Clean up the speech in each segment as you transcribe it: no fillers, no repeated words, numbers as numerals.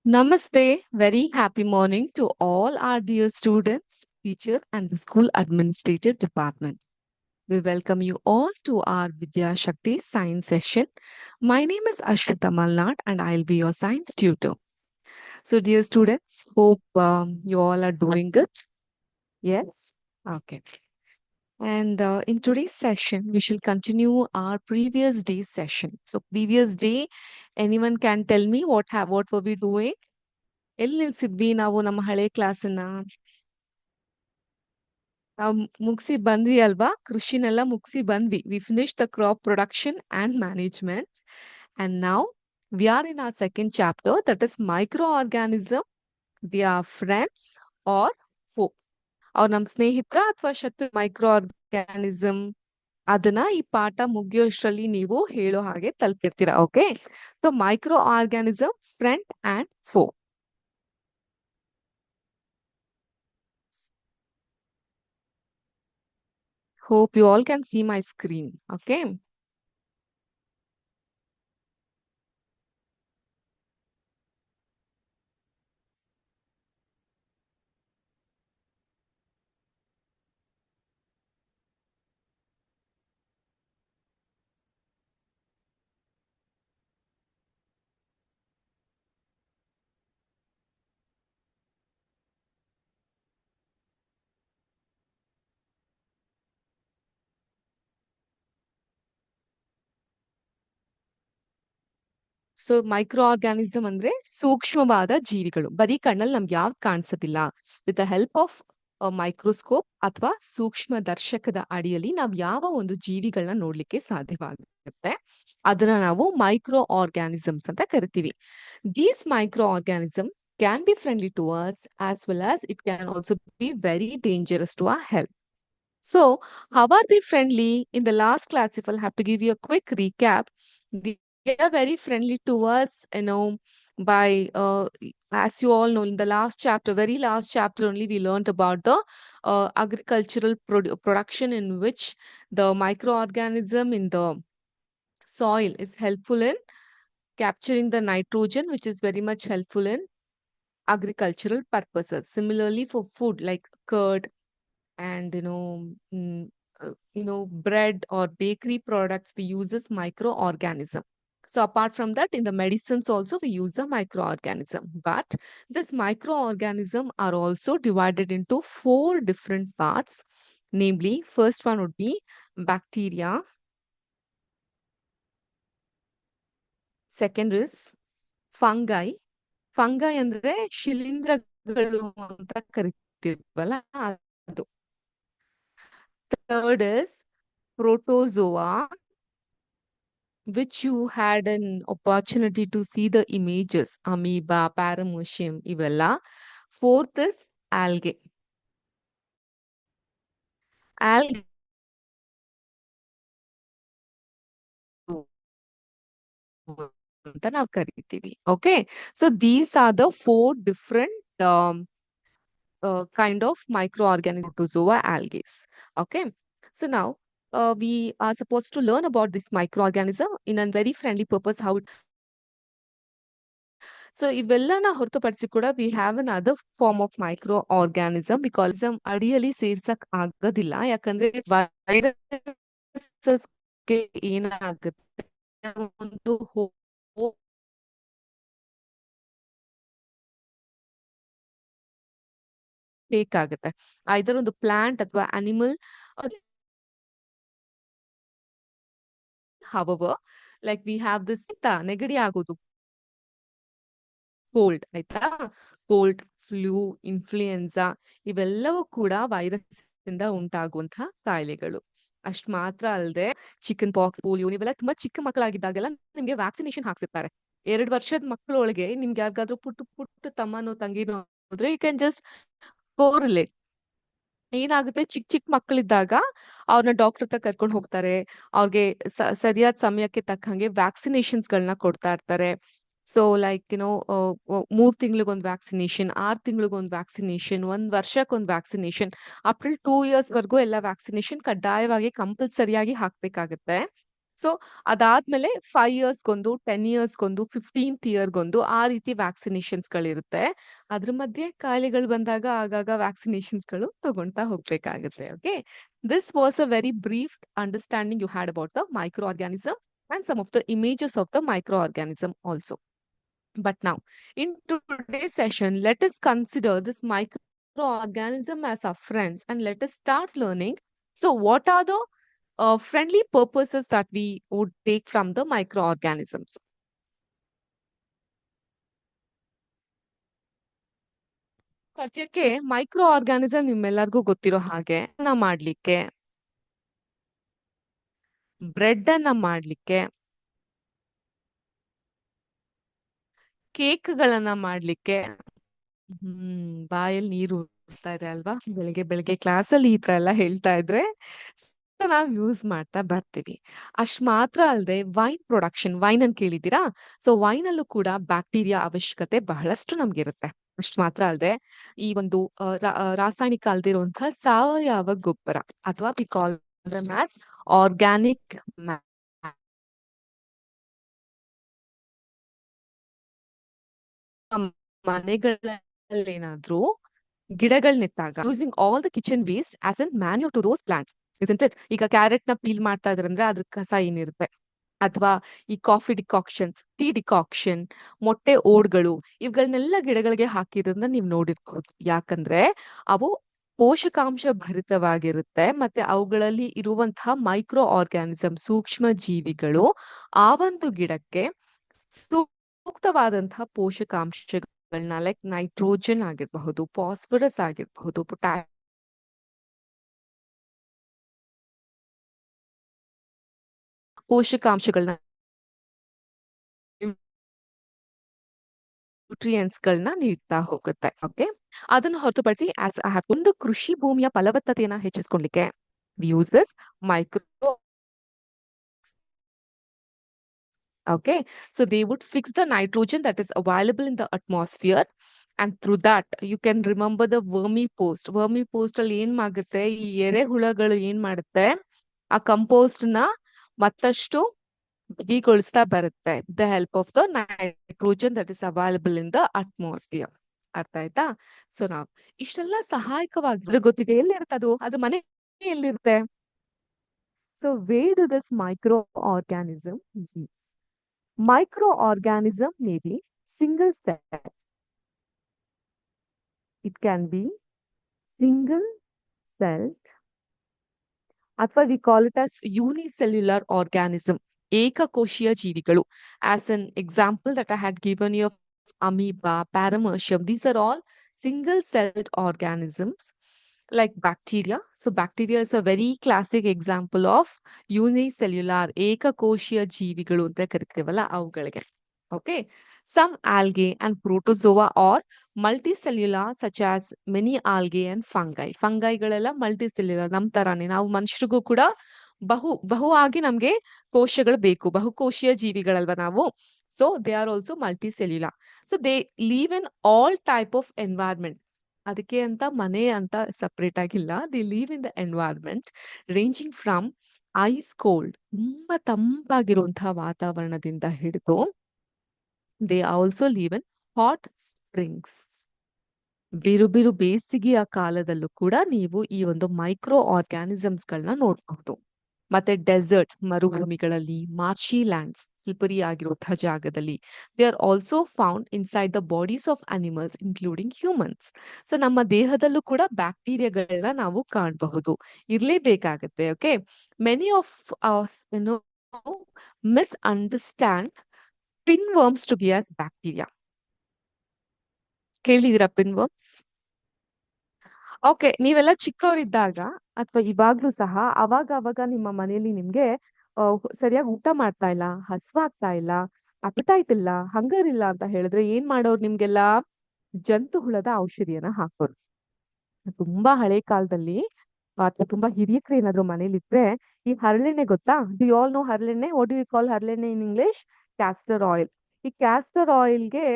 Namaste. Very happy morning to all our dear students, teacher, and the school administrative department. We welcome you all to our Vidya Shakti science session. My name is Ashwita Malnad and I'll be your science tutor. So, dear students, hope you all are doing good. Yes? Okay. And in today's session, we shall continue our previous day's session. So, previous day, anyone can tell me what were we doing? ಎಲ್ಲಿ ನಿಲ್ಸಿದ್ವಿ ನಾವು ನಮ್ಮ ಹಳೆ ಕ್ಲಾಸನ್ನ? ನಾವು ಮುಗಿಸಿ ಬಂದ್ವಿ ಅಲ್ವಾ? ಕೃಷಿನೆಲ್ಲ ಮುಗಿಸಿ ಬಂದ್ವಿ. We finished the crop production and management. And now we are in our second chapter, that is microorganism. They are friends or foe. ಅವ್ರು ನಮ್ ಸ್ನೇಹಿತರ ಅಥವಾ ಶತ್ರು ಮೈಕ್ರೋ ಆರ್ಗ್ಯಾನಿಸಮ್ ಅದನ್ನ ಈ ಪಾಠ ಮುಗಿಯೋಷ್ಟ್ರಲ್ಲಿ ನೀವು ಹೇಳೋ ಹಾಗೆ ತಲುಪಿರ್ತೀರಾ. Okay, so microorganism friend and foe. Hope you all can see my screen. Okay. So microorganism ಅಂದ್ರೆ ಸೂಕ್ಷ್ಮವಾದ ಜೀವಿಗಳು. ಬರೀ ಕಣ್ಣಲ್ಲಿ ನಮ್ಗೆ ಯಾವ್ದು ಕಾಣಿಸೋದಿಲ್ಲ. With the help of microscope ಅಥವಾ ಸೂಕ್ಷ್ಮ ದರ್ಶಕದ ಅಡಿಯಲ್ಲಿ ನಾವು ಯಾವ ಒಂದು ಜೀವಿಗಳನ್ನ ನೋಡ್ಲಿಕ್ಕೆ ಸಾಧ್ಯವಾಗುತ್ತೆ ಅದನ್ನ ನಾವು ಮೈಕ್ರೋ ಆರ್ಗ್ಯಾನಿಸಮ್ಸ್ ಅಂತ ಕರಿತೀವಿ. These microorganism can be friendly to us as well as it can also be very dangerous to our health. So, how are they friendly? In the last class, if I'll have to give you a quick recap, they are very friendly to us, by, as you all know, in the last chapter, very last chapter only, we learned about the agricultural production in which the microorganism in the soil is helpful in capturing the nitrogen, which is very much helpful in agricultural purposes. Similarly, for food like curd, and bread or bakery products, we use this microorganism. So apart from that, in the medicines also we use the microorganism, but this microorganism are also divided into four different parts. Namely, first one would be bacteria, second is fungi. Fungi ಅಂದ್ರೆ ಶಿಲೀಂಧ್ರಗಳು ಅಂತ ಕರಿತೀವಲ್ಲ ಅದು. Third is protozoa, which you had an opportunity to see the images, amoeba, paramecium, ivella. Fourth is algae. Algae ಅಂತ ನಾವು ಕರಿತೀವಿ. Okay, so these are the four different kind of microorganisms, protozoa, algae. Okay, so now we are supposed to learn about this microorganism in a very friendly purpose, how it. So ಇವೆಲ್ಲನ ಹೊರತುಪಡಿಸಿ ಕೂಡ we have another form of micro organism because ಅಡಿಯಲ್ಲಿ ಸೇರ್ಸಕ್ ಆಗೋದಿಲ್ಲ. ಯಾಕಂದ್ರೆ virus ಏನಾಗುತ್ತೆ, ಒಂದು ಬೇಕಾಗುತ್ತೆ. ಐದರ್ ಒಂದು ಪ್ಲಾಂಟ್ ಅಥವಾ animal. however, like we have this ನೆಗಡಿ ಆಗೋದು, ಕೋಲ್ಡ್ ಆಯ್ತಾ, ಕೋಲ್ಡ್, ಫ್ಲೂ, ಇನ್ಫ್ಲೂಯೆನ್ಸಾ ಇವೆಲ್ಲವೂ ಕೂಡ ವೈರಸ್ ಇಂದ ಉಂಟಾಗುವಂತಹ ಕಾಯಿಲೆಗಳು. ಅಷ್ಟ್ ಮಾತ್ರ ಅಲ್ಲದೆ ಚಿಕನ್ ಪಾಕ್ಸ್, ಪೋಲಿಯೋ ಇವೆಲ್ಲ ತುಂಬಾ ಚಿಕ್ಕ ಮಕ್ಕಳಾಗಿದ್ದಾಗೆಲ್ಲ ನಿಮ್ಗೆ ವ್ಯಾಕ್ಸಿನೇಷನ್ ಹಾಕ್ಸಿರ್ತಾರೆ. 2 ವರ್ಷದ ಮಕ್ಕಳೊಳಗೆ ನಿಮ್ಗೆ ಯಾರಿಗಾದ್ರೂ ಪುಟ್ಟ ತಮ್ಮನೋ ತಂಗಿನೋ ಹೋದ್ರೆ ಯು ಕ್ಯಾನ್ ಜಸ್ಟ್ ಕೋರಿಲೇಟ್. ಏನಾಗುತ್ತೆ, ಚಿಕ್ಕ ಮಕ್ಕಳಿದ್ದಾಗ ಅವ್ರನ್ನ ಡಾಕ್ಟರ್ ಹತ್ರ ಕರ್ಕೊಂಡು ಹೋಗ್ತಾರೆ. ಅವ್ರಿಗೆ ಸರಿಯಾದ ಸಮಯಕ್ಕೆ ತಕ್ಕಂಗೆ ವ್ಯಾಕ್ಸಿನೇಷನ್ಸ್ ಗಳನ್ನ ಕೊಡ್ತಾ ಇರ್ತಾರೆ. ಸೊ ಲೈಕ್ 3 ತಿಂಗಳಿಗೊಂದು ವ್ಯಾಕ್ಸಿನೇಷನ್, 6 ತಿಂಗಳಿಗೊಂದು ವ್ಯಾಕ್ಸಿನೇಷನ್, 1 ವರ್ಷಕ್ಕೊಂದು ವ್ಯಾಕ್ಸಿನೇಷನ್, ಅಪ್ ಟಿಲ್ 2 ಇಯರ್ಸ್ ವರ್ಗೂ ಎಲ್ಲ ವ್ಯಾಕ್ಸಿನೇಷನ್ ಕಡ್ಡಾಯವಾಗಿ ಕಂಪಲ್ಸರಿಯಾಗಿ ಹಾಕ್ಬೇಕಾಗತ್ತೆ. ಸೊ ಅದಾದ್ಮೇಲೆ 5 ಇಯರ್ಸ್‌ಗೊಂದು, 10 ಇಯರ್ಸ್‌ಗೊಂದು, 15th ಇಯರ್‌ಗೊಂದು ಆ ರೀತಿ ವ್ಯಾಕ್ಸಿನೇಷನ್ಸ್‌ಗಳಿರುತ್ತೆ. ಅದ್ರ ಮಧ್ಯೆ ಕಾಯಿಲೆಗಳು ಬಂದಾಗ ಆಗಾಗ ವ್ಯಾಕ್ಸಿನೇಷನ್ಸ್‌ಗಳು ತಗೊಂತಾ ಹೋಗ್ಬೇಕಾಗುತ್ತೆ. Okay. This was a very brief understanding you had about the microorganism and some of the images of the microorganism also. But now, in today's session, let us consider this microorganism as our friends and let us start learning. So, what are the friendly purposes that we would take from the microorganisms? ಸದ್ಯಕ್ಕೆ micro organism ನಿಮ್ಮೆಲ್ಲರಿಗೂ ಗೊತ್ತಿರೋ ಹಾಗೆ ಮಾಡ್ಲಿಕ್ಕೆ, bread ಅನ್ನ ಮಾಡ್ಲಿಕ್ಕೆ, ಕೇಕ್‌ಗಳನ್ನ ಮಾಡ್ಲಿಕ್ಕೆ ಬಾಯಲ್ಲಿ ನೀರು ಊರ್ತಾ ಇದೆ ಅಲ್ವಾ? ಬೆಳಿಗ್ಗೆ ಬೆಳಿಗ್ಗೆ ಕ್ಲಾಸಲ್ಲಿ ಈ ತರ ಎಲ್ಲ ಹೇಳ್ತಾ ಇದ್ರೆ ನಾವ್ ಯೂಸ್ ಮಾಡ್ತಾ ಬರ್ತೀವಿ. ಅಷ್ಟ್ ಮಾತ್ರ ಅಲ್ಲದೆ ವೈನ್ ಪ್ರೊಡಕ್ಷನ್, ವೈನ್ ಅನ್ನು ಕೇಳಿದ್ದೀರಾ? ಸೊ ವೈನ್ ಅಲ್ಲೂ ಕೂಡ ಬ್ಯಾಕ್ಟೀರಿಯಾ ಅವಶ್ಯಕತೆ ಬಹಳಷ್ಟು ನಮ್ಗಿರುತ್ತೆ. ಅಷ್ಟ್ ಮಾತ್ರ ಅಲ್ಲದೆ ಈ ಒಂದು ರಾಸಾಯನಿಕ ಅಲ್ದೇ ಇರುವಂತಹ ಸಾವಯವ ಗೊಬ್ಬರ ಅಥವಾ we call them as organic ಮನೆಗಳಲ್ಲೇನಾದ್ರೂ ಗಿಡಗಳ್ ನೆಟ್ಟಾಗ using all the kitchen waste as an manure to those plants, isn't it? ಈಗ ಕ್ಯಾರೆಟ್ ನ ಪೀಲ್ ಮಾಡ್ತಾ ಇದ್ರಂದ್ರೆ ಅದ್ರ ಕಸ ಏನಿರುತ್ತೆ, ಅಥವಾ ಈ ಕಾಫಿ ಡಿಕಾಕ್ಷನ್ಸ್, ಟೀ ಡಿಕಾಕ್ಷನ್, ಮೊಟ್ಟೆ ಓಡ್ಗಳು, ಇವುಗಳನ್ನೆಲ್ಲ ಗಿಡಗಳಿಗೆ ಹಾಕಿರೋದನ್ನ ನೀವು ನೋಡಿರ್ಬಹುದು. ಯಾಕಂದ್ರೆ ಅವು ಪೋಷಕಾಂಶ ಭರಿತವಾಗಿರುತ್ತೆ ಮತ್ತೆ ಅವುಗಳಲ್ಲಿ ಇರುವಂತಹ ಮೈಕ್ರೋ ಆರ್ಗ್ಯಾನಿಸಮ್, ಸೂಕ್ಷ್ಮ ಜೀವಿಗಳು ಆ ಒಂದು ಗಿಡಕ್ಕೆ ಸೂಕ್ತವಾದಂತಹ ಪೋಷಕಾಂಶಗಳನ್ನ ಲೈಕ್ ನೈಟ್ರೋಜನ್ ಆಗಿರಬಹುದು, ಫಾಸ್ಫರಸ್ ಆಗಿರಬಹುದು, ಪೋಷಕಾಂಶಗಳನ್ನ, ನ್ಯೂಟ್ರಿಯೆಂಟ್ಸ್‌ಗಳನ್ನ ನೀಡ್ತಾ ಹೋಗುತ್ತೆ. ಓಕೆ. ಅದನ್ನು ಹೊರತುಪಡಿಸಿ ಒಂದು ಕೃಷಿ ಭೂಮಿಯ ಫಲವತ್ತತೆಯನ್ನ ಹೆಚ್ಚಿಸ್ಕೊಳ್ಲಿಕ್ಕೆ we use this micro. Okay, so they would fix the nitrogen that is available in the atmosphere, and through that you can remember the vermicompost. Vermicompost ಅಲ್ಲಿ ಏನ್ ಆಗುತ್ತೆ, ಈ ಎರೆಹುಳಗಳು ಏನ್ ಮಾಡುತ್ತೆ, ಆ ಕಂಪೋಸ್ಟ್ ನ ಮತ್ತಷ್ಟು ಬಿಗಿಗೊಳಿಸ್ತಾ ಬರುತ್ತೆ. The help of the nitrogen that is available in the atmosphere. ಅರ್ಥ ಆಯ್ತಾ? ಸೊ ನಾವು ಇಷ್ಟೆಲ್ಲ ಸಹಾಯಕವಾಗಿ ಗೊತ್ತಿದೆ. ಎಲ್ಲಿರುತ್ತೆ ಅದು? ಅದ್ರ ಮನೆ ಎಲ್ಲಿರುತ್ತೆ? So where do this micro organism leaves? Microorganism may be single cell. It can be single celled, ಅಥವಾ we call it as unicellular organism, ಏಕಕೋಶೀಯ ಜೀವಿಗಳು. As an example that I had given you of amoeba, paramecium, these are all single celled organisms like bacteria. So bacteria is a very classic example of unicellular, ಏಕಕೋಶೀಯ ಜೀವಿಗಳು ಅಂತ ಕರಿತೀವಲ್ಲ ಅವುಗಳಿಗೆ. Okay. Some algae and protozoa are multicellular, such as many algae and fungi. ಫಂಗೈಗಳೆಲ್ಲ multicellular, ನಮ್ ತರಾನೇ. ನಾವು ಮನುಷ್ಯರಿಗೂ ಕೂಡ ಬಹುವಾಗಿ ನಮ್ಗೆ ಕೋಶಗಳು ಬೇಕು, ಬಹುಕೋಶೀಯ ಜೀವಿಗಳಲ್ವಾ ನಾವು. So they are also multicellular. So they live in all type of environment. ಅದಕ್ಕೆ ಅಂತ ಮನೆ ಅಂತ ಸಪ್ರೇಟ್ ಆಗಿಲ್ಲ. They live in the environment ranging from ice cold, ತುಂಬಾ ತಂಪಾಗಿರುವಂತಹ ವಾತಾವರಣದಿಂದ ಹಿಡಿದು they also live in hot springs. ಬಿರು ಬಿರು ಬೇಸಿಗೆಯ ಕಾಲದಲ್ಲೂ ಕೂಡ ನೀವು ಈ ಒಂದು ಮೈಕ್ರೋ ಆರ್ಗ್ಯಾನಿಸಮ್ಸ್ ಗಳನ್ನ ನೋಡಬಹುದು. ಮತ್ತೆ ಡೆಸರ್ಟ್ಸ್, ಮರುಭೂಮಿಗಳಲ್ಲಿ, ಮಾರ್ಷಿ ಲ್ಯಾಂಡ್ಸ್, ಸ್ಲಿಪರಿ ಆಗಿರುವಂತಹ ಜಾಗದಲ್ಲಿ they are also found inside the bodies of animals including humans. So ನಮ್ಮ ದೇಹದಲ್ಲೂ ಕೂಡ ಬ್ಯಾಕ್ಟೀರಿಯಾಗಳನ್ನ ನಾವು ಕಾಣಬಹುದು, ಇರ್ಲೇಬೇಕಾಗತ್ತೆ. Okay. Many of misunderstand pinworms to be as bacteria. ಕೇಳಿದಿರಾ ಪಿನ್ವರ್ಮ್ಸ್? ಓಕೆ. ನೀವೆಲ್ಲ ಚಿಕ್ಕವರಿದ್ದಾಗ ಅಥವಾ ಇವಾಗ್ಲೂ ಸಹ ಅವಾಗ ಅವಾಗ ನಿಮ್ಮ ಮನೆಯಲ್ಲಿ ನಿಮ್ಗೆ ಸರಿಯಾಗಿ ಊಟ ಮಾಡ್ತಾ ಇಲ್ಲ, ಹಸ್ವಾಗ್ತಾ ಇಲ್ಲ, ಅಪಟೈಟ್ ಇಲ್ಲ, ಹಂಗರ್ ಇಲ್ಲ ಅಂತ ಹೇಳಿದ್ರೆ ಏನ್ ಮಾಡೋರು ನಿಮ್ಗೆಲ್ಲ? ಜಂತು ಹುಳದ ಔಷಧಿಯನ್ನ ಹಾಕೋರು. ತುಂಬಾ ಹಳೆ ಕಾಲದಲ್ಲಿ ಅಥವಾ ತುಂಬಾ ಹಿರಿಯಕ್ರು ಏನಾದ್ರು ಮನೇಲಿ ಇದ್ರೆ ಈ ಹರಳೆಣ್ಣೆ ಗೊತ್ತಾ? ಡು ಯು ಆಲ್ ನೋ ಹರಳೆಣ್ಣೆ? ವಾಟ್ ಡು ಯು ಕಾಲ್ ಹರಳೆಣ್ಣೆ ಇನ್ ಇಂಗ್ಲಿಷ್? Castor oil. ಈ ಕ್ಯಾಸ್ಟರ್ ಆಯಿಲ್ಗೆ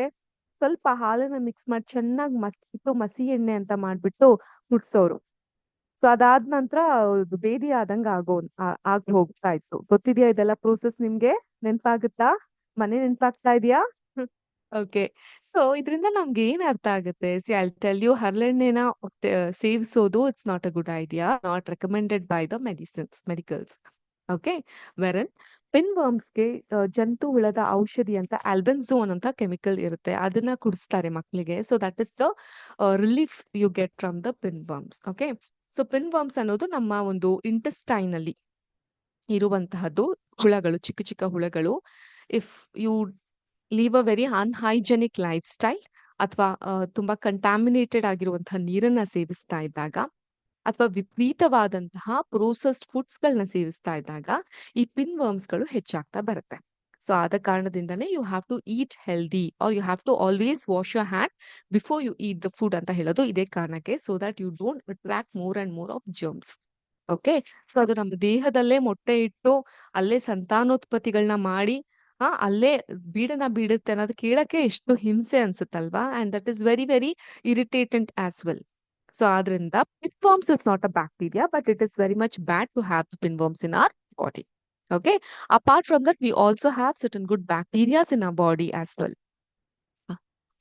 ಸ್ವಲ್ಪ ಹಾಲನ್ನ ಮಿಕ್ಸ್ ಮಾಡಿ ಚೆನ್ನಾಗಿ ಮಸಿ ಎಣ್ಣೆ ಅಂತ ಮಾಡ್ಬಿಟ್ಟು ಕುಡ್ಸೋರು. ಸೊ ಅದಾದ ನಂತರ ಅದು ಬೇದಿ ಆದಂಗ ಆಗ್ ಹೋಗ್ತಾ ಇತ್ತು. ಗೊತ್ತಿದ್ಯಾ ಇದೆಲ್ಲ ಪ್ರೋಸೆಸ್ ನಿಮ್ಗೆ? ನೆನ್ಪಾಗುತ್ತಾ? ಮನೆ ನೆನ್ಪಾಗ್ತಾ ಇದೆಯಾ? ಓಕೆ. ಸೊ ಇದರಿಂದ ನಮ್ಗೆ ಏನ್ ಅರ್ಥ ಆಗುತ್ತೆ? ಸಿ ಐ ಟೆಲ್ ಯು, ಹರಳೆಣ್ಣೆನ ಸೇವಿಸೋದು it's not a good idea, not recommended by the medicals. Okay. ವೆರನ್ ಪಿನ್ ವರ್ಮ್ಸ್ಗೆ ಜಂತು ಹುಳದ ಔಷಧಿ ಅಂತ ಆಲ್ಬೆನ್ಝೋನ್ ಅಂತ ಕೆಮಿಕಲ್ ಇರುತ್ತೆ. ಅದನ್ನ ಕುಡಿಸ್ತಾರೆ ಮಕ್ಕಳಿಗೆ. So that is the relief you get from the pin worms. Okay. So pin worms ಅನ್ನೋದು ನಮ್ಮ ಒಂದು ಇಂಟೆಸ್ಟೈನ್ ಅಲ್ಲಿ ಇರುವಂತಹದ್ದು ಹುಳಗಳು, ಚಿಕ್ಕ ಚಿಕ್ಕ ಹುಳಗಳು. If you live a very unhygienic lifestyle ಅಥವಾ ತುಂಬಾ ಕಂಟಾಮಿನೇಟೆಡ್ ಆಗಿರುವಂತಹ ನೀರನ್ನ ಸೇವಿಸ್ತಾ ಇದ್ದಾಗ ಅಥವಾ ವಿಪರೀತವಾದಂತಹ ಪ್ರೋಸೆಸ್ಡ್ ಫುಡ್ಸ್ ಗಳನ್ನ ಸೇವಿಸ್ತಾ ಇದ್ದಾಗ ಈ ಪಿನ್ ವರ್ಮ್ಸ್ ಗಳು ಹೆಚ್ಚಾಗ್ತಾ ಬರುತ್ತೆ. ಸೊ ಆದ ಕಾರಣದಿಂದನೇ you have to eat healthy or you have to always wash your hand before you eat the food ಅಂತ ಹೇಳೋದು ಇದೇ ಕಾರಣಕ್ಕೆ. So that you don't attract more and more of germs. Okay. So ಅದು ನಮ್ಮ ದೇಹದಲ್ಲೇ ಮೊಟ್ಟೆ ಇಟ್ಟು ಅಲ್ಲೇ ಸಂತಾನೋತ್ಪತ್ತಿಗಳನ್ನ ಮಾಡಿ ಅಲ್ಲೇ ಬೀಡುತ್ತೆ ಅನ್ನೋದು ಕೇಳಕ್ಕೆ ಎಷ್ಟು ಹಿಂಸೆ ಅನ್ಸುತ್ತಲ್ವಾ? And that is very very irritant as well. So ಆದ್ರಿಂದ pinworms is not a bacteria, but it is very much bad to have the pinworms in our body. Okay. Apart from that, we also have certain good bacteria in our body as well.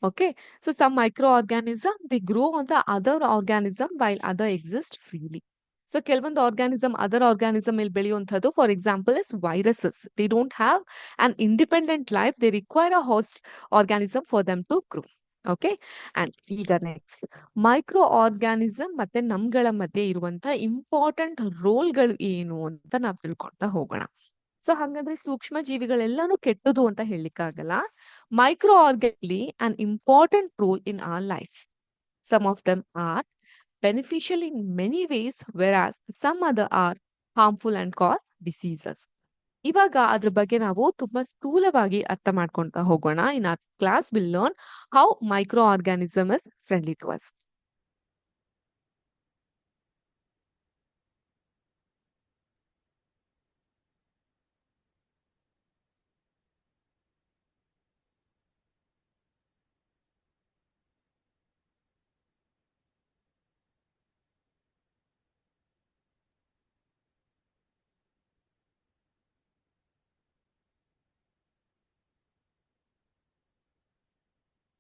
Okay. So some microorganism, they grow on the other organism while other exist freely. So ಕೆಲವೊಂದು other organism ಇಲ್ಲಿ ಬೆಳೆಯುವಂಥದ್ದು for example is viruses. They don't have an independent life, they require a host organism for them to grow. Okay. And ಈಗ next microorganism ಮತ್ತೆ ನಮ್ಗಳ ಮಧ್ಯೆ ಇರುವಂತ important ರೋಲ್ಗಳು ಏನು ಅಂತ ನಾವು ತಿಳ್ಕೊಳ್ತಾ ಹೋಗೋಣ. ಸೊ ಹಾಗಾದ್ರೆ ಸೂಕ್ಷ್ಮ ಜೀವಿಗಳೆಲ್ಲಾನು ಕೆಟ್ಟದು ಅಂತ ಹೇಳಲಿಕ್ಕಾಗಲ್ಲ. ಮೈಕ್ರೋ ಆರ್ಗನ್ಲಿ an important role in our life. Some of them are beneficial in many ways, whereas some other are harmful and cause diseases. ಇವಾಗ ಅದ್ರ ಬಗ್ಗೆ ನಾವು ತುಂಬಾ ಸ್ಥೂಲವಾಗಿ ಅರ್ಥ ಮಾಡ್ಕೊಂತ ಹೋಗೋಣ. In our class will learn how microorganism is friendly to us.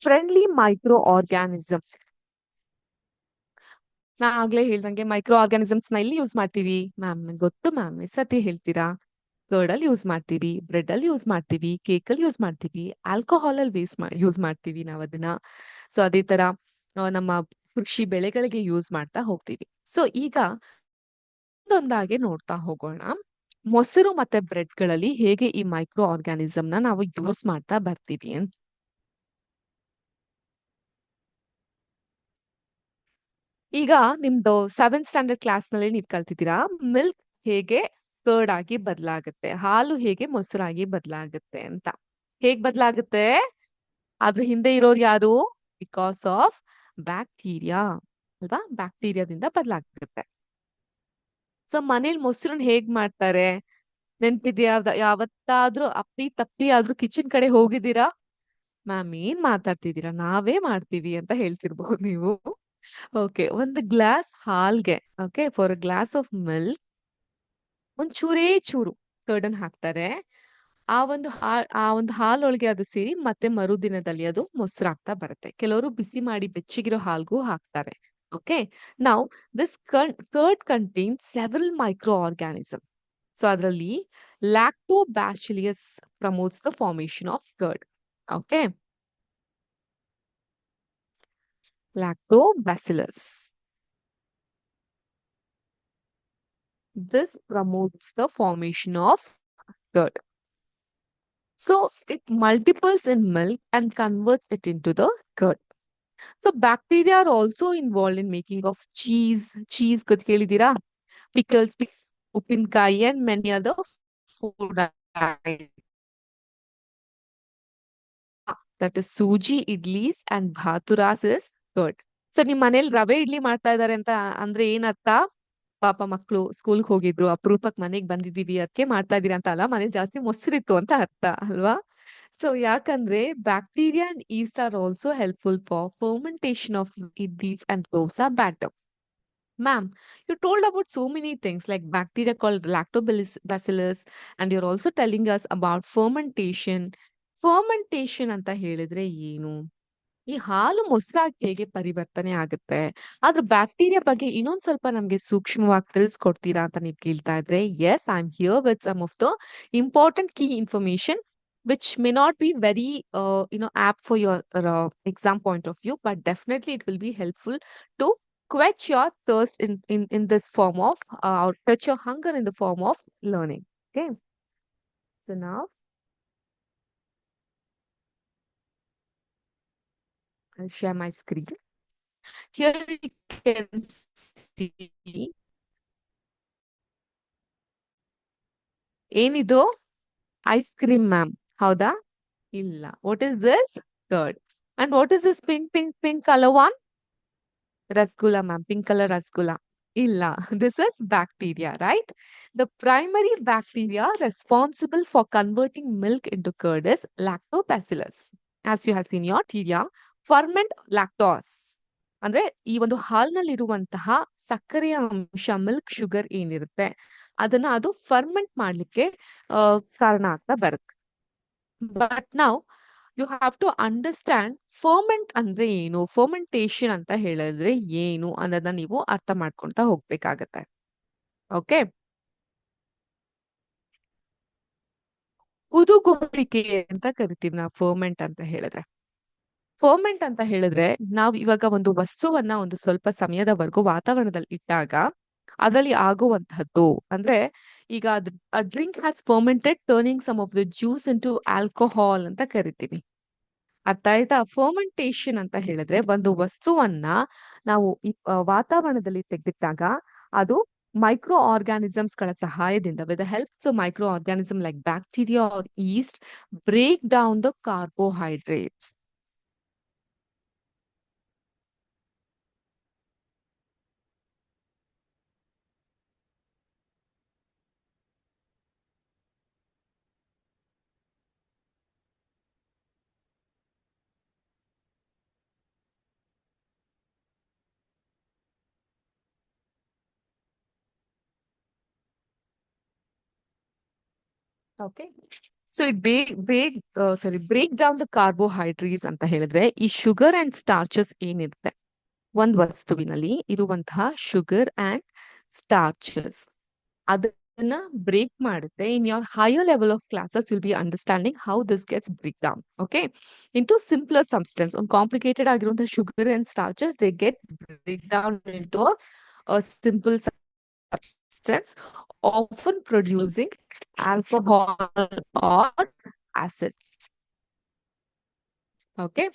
Friendly microorganism, ನಾ ಆಗ್ಲೇ ಹೇಳ್ದಂಗೆ ಮೈಕ್ರೋ ಆರ್ಗಾನಿಸಮ್ಸ್ ನ ಇಲ್ಲಿ ಯೂಸ್ ಮಾಡ್ತೀವಿ ಮ್ಯಾಮ್. ಗೊತ್ತು ಮ್ಯಾಮ್, ಸತಿ ಹೇಳ್ತೀರಾ. ಕರ್ಡ್ ಅಲ್ಲಿ ಯೂಸ್ ಮಾಡ್ತೀವಿ, ಬ್ರೆಡ್ ಅಲ್ಲಿ ಯೂಸ್ ಮಾಡ್ತೀವಿ, ಕೇಕ್ ಅಲ್ಲಿ ಯೂಸ್ ಮಾಡ್ತೀವಿ, ಆಲ್ಕೋಹಾಲ್ ಅಲ್ಲಿ ಯೂಸ್ ಮಾಡ್ತೀವಿ ನಾವ್ ಅದನ್ನ. ಸೊ ಅದೇ ತರ ನಮ್ಮ ಕೃಷಿ ಬೆಳೆಗಳಿಗೆ ಯೂಸ್ ಮಾಡ್ತಾ ಹೋಗ್ತೀವಿ. ಸೊ ಈಗ ಒಂದೊಂದಾಗೆ ನೋಡ್ತಾ ಹೋಗೋಣ. ಮೊಸರು ಮತ್ತೆ ಬ್ರೆಡ್ ಗಳಲ್ಲಿ ಹೇಗೆ ಈ ಮೈಕ್ರೋ ಆರ್ಗಾನಿಸಮ್ ನ ನಾವು ಯೂಸ್ ಮಾಡ್ತಾ ಬರ್ತೀವಿ ಅಂತ. ಈಗ ನಿಮ್ದು 7th ಸ್ಟ್ಯಾಂಡರ್ಡ್ ಕ್ಲಾಸ್ ನಲ್ಲಿ ನೀವು ಕಲ್ತಿದ್ದೀರಾ ಮಿಲ್ಕ್ ಹೇಗೆ ಕರ್ಡ್ ಆಗಿ ಬದಲಾಗುತ್ತೆ, ಹಾಲು ಹೇಗೆ ಮೊಸರಾಗಿ ಬದಲಾಗುತ್ತೆ ಅಂತ. ಹೇಗ್ ಬದಲಾಗುತ್ತೆ? ಅದ್ರ ಹಿಂದೆ ಇರೋರು ಯಾರು? ಬಿಕಾಸ್ ಆಫ್ ಬ್ಯಾಕ್ಟೀರಿಯಾ ಅಲ್ವಾ? ಬ್ಯಾಕ್ಟೀರಿಯಾದಿಂದ ಬದಲಾಗುತ್ತೆ. ಸೊ ಮನೇಲಿ ಮೊಸರನ್ನ ಹೇಗ್ ಮಾಡ್ತಾರೆ? ನೆನ್ಪಿದ್ಯಾ? ಯಾವತ್ತಾದ್ರೂ ಅಪ್ಪಿ ತಪ್ಪಿ ಆದ್ರೂ ಕಿಚನ್ ಕಡೆ ಹೋಗಿದ್ದೀರಾ? ಮ್ಯಾಮ್ ಏನ್ ಮಾತಾಡ್ತಿದ್ದೀರಾ, ನಾವೇ ಮಾಡ್ತೀವಿ ಅಂತ ಹೇಳ್ತಿರ್ಬಹುದು ನೀವು. ಓಕೆ. ಒಂದು ಗ್ಲಾಸ್ ಹಾಲ್ಗೆ, okay, for a glass of milk ಒಂದ್ ಚೂರೇ ಚೂರು ಕರ್ಡನ್ ಹಾಕ್ತಾರೆ. ಆ ಒಂದು ಹಾಲೊಳಗೆ ಅದು ಸೇರಿ ಮತ್ತೆ ಮರುದಿನದಲ್ಲಿ ಅದು ಮೊಸರಾಗ್ತಾ ಬರುತ್ತೆ. ಕೆಲವರು ಬಿಸಿ ಮಾಡಿ ಬೆಚ್ಚಗಿರೋ ಹಾಲ್ಗೂ ಹಾಕ್ತಾರೆ. Okay. Now this curd contain several microorganism. So ಅದರಲ್ಲಿ lactobacillus promotes the formation of curd. Okay. Lactobacillus. This promotes the formation of curd. So it multiples in milk and converts it into the curd. So bacteria are also involved in making of cheese ಗೊತ್ತಿದ್ದೀರಾ? Pickles, ಉಪ್ಪಿನಕಾಯಿ and many other food items. That is ಸೂಜಿ idlis and bhaturas is curd. So ನಿಮ್ ಮನೇಲಿ ರವೆ ಇಡ್ಲಿ ಮಾಡ್ತಾ ಇದಾರೆ ಅಂತ ಅಂದ್ರೆ ಏನರ್ಥ? ಪಾಪ ಮಕ್ಳು ಸ್ಕೂಲ್ಗೆ ಹೋಗಿದ್ರು, ಅಪರೂಪಕ್ ಮನೆಗ್ ಬಂದಿದೀವಿ ಅದಕ್ಕೆ ಮಾಡ್ತಾ ಇದೀರಿ ಅಂತ ಅಲ್ಲ, ಮನೇಲಿ ಜಾಸ್ತಿ ಮೊಸರಿತ್ತು ಅಂತ ಅರ್ಥ ಅಲ್ವಾ? ಸೊ ಯಾಕಂದ್ರೆ bacteria and East are also helpful for fermentation of idlis and dosa batter. Ma'am, you told about so many things like bacteria called lactobacillus, and you're also telling us about fermentation. Fermentation ಅಂತ ಹೇಳಿದ್ರೆ ಏನು? ಈ ಹಾಲು ಮೊಸರಾಗಿ ಹೇಗೆ ಪರಿವರ್ತನೆ ಆಗುತ್ತೆ? ಅದ್ರ ಬ್ಯಾಕ್ಟೀರಿಯಾ ಬಗ್ಗೆ ಇನ್ನೊಂದ್ ಸ್ವಲ್ಪ ನಮ್ಗೆ ಸೂಕ್ಷ್ಮವಾಗಿ ತಿಳಿಸ್ಕೊಡ್ತೀರಾ ಅಂತ ನೀವು ಕೇಳ್ತಾ ಇದ್ರೆ, yes, I am here with some of the important key information which may not be very apt for your exam point of view, but definitely it will be helpful to quench your thirst in this form of or quench your hunger in the form of learning. Okay, so now I'll share my screen. Here you can see ಏನಿದು ice cream ma'am ಹೌದಾ ಇಲ್ಲ what is this curd and what is this pink colour one rasgulla ma'am pink color rasgulla illa this is bacteria right the primary bacteria responsible for converting milk into curd is lactobacillus as you have seen your bacteria ferment lactose ಅಂದ್ರೆ ಈ ಒಂದು ಹಾಲ್ನಲ್ಲಿರುವಂತಹ ಸಕ್ಕರೆಯ ಅಂಶ milk sugar ಏನಿರುತ್ತೆ ಅದನ್ನ ಅದು ferment ಮಾಡ್ಲಿಕ್ಕೆ ಕಾರಣ ಆಗ್ತಾ ಬರುತ್ತೆ ಬಟ್ ನಾವು you have to understand ferment ಅಂದ್ರೆ ಏನು ಫರ್ಮೆಂಟೇಶನ್ ಅಂತ ಹೇಳಿದ್ರೆ ಏನು ಅನ್ನೋದನ್ನ ನೀವು ಅರ್ಥ ಮಾಡ್ಕೊಂತ ಹೋಗ್ಬೇಕಾಗತ್ತೆ ಓಕೆ ಹುದುಗುವಿಕೆ ಅಂತ ಕರಿತೀವಿ ನಾವು ಫರ್ಮೆಂಟ್ ಅಂತ ಹೇಳಿದ್ರೆ ನಾವು ಇವಾಗ ಒಂದು ವಸ್ತುವನ್ನ ಒಂದು ಸ್ವಲ್ಪ ಸಮಯದವರೆಗೂ ವಾತಾವರಣದಲ್ಲಿ ಇಟ್ಟಾಗ ಅದರಲ್ಲಿ ಆಗುವಂತಹದ್ದು ಅಂದ್ರೆ ಈಗ drink has fermented turning some of the juice into alcohol ಅಂತ ಕರಿತೀವಿ ಅರ್ಥ ಆಯ್ತಾ ಫರ್ಮೆಂಟೇಶನ್ ಅಂತ ಹೇಳಿದ್ರೆ ಒಂದು ವಸ್ತುವನ್ನ ನಾವು ವಾತಾವರಣದಲ್ಲಿ ತೆಗೆದಿಟ್ಟಾಗ ಅದು ಮೈಕ್ರೋ ಆರ್ಗಾನಿಸಮ್ಸ್ ಗಳ ಸಹಾಯದಿಂದ with the helps of micro organism like bacteria or yeast break down the carbohydrates okay so it break down the carbohydrates ಅಂತ ಹೇಳಿದ್ರೆ ಈ ಶುಗರ್ ಅಂಡ್ ಸ್ಟಾರ್ಚಸ್ ಏನಿರುತ್ತೆ ಒಂದ್ ವಸ್ತುವಿನಲ್ಲಿ ಇರುವಂತಹ ಶುಗರ್ ಅಂಡ್ ಸ್ಟಾರ್ಚಸ್ ಅದನ್ನ ಬ್ರೇಕ್ ಮಾಡುತ್ತೆ in your higher level of classes will be understanding how this gets break down okay into simpler substance ಒಂದು ಕಾಂಪ್ಲಿಕೇಟೆಡ್ ಆಗಿರುವಂತಹ sugar and starches they get break down into simple substance, often producing alcohol or acids. Okay,